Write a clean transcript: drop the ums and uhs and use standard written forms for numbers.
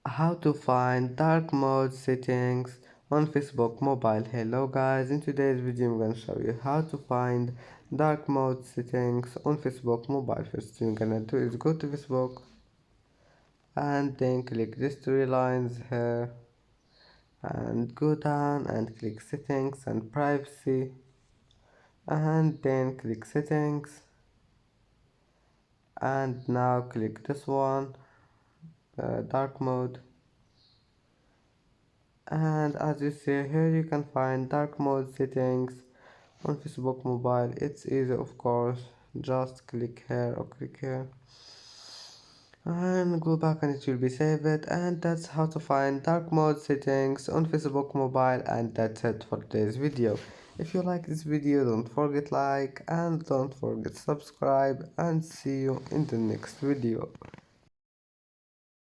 How to find dark mode settings on Facebook mobile. Hello guys, in today's video I'm gonna show you how to find dark mode settings on Facebook mobile. First thing you're gonna do is go to Facebook and then click these three lines here and go down and click settings and privacy and then click settings and now click this one, dark mode. And as you see here, you can find dark mode settings on Facebook mobile. It's easy, of course. Just click here or click here and go back and it will be saved. And that's how to find dark mode settings on Facebook mobile. And that's it for today's video. If you like this video, don't forget like and don't forget subscribe, and see you in the next video.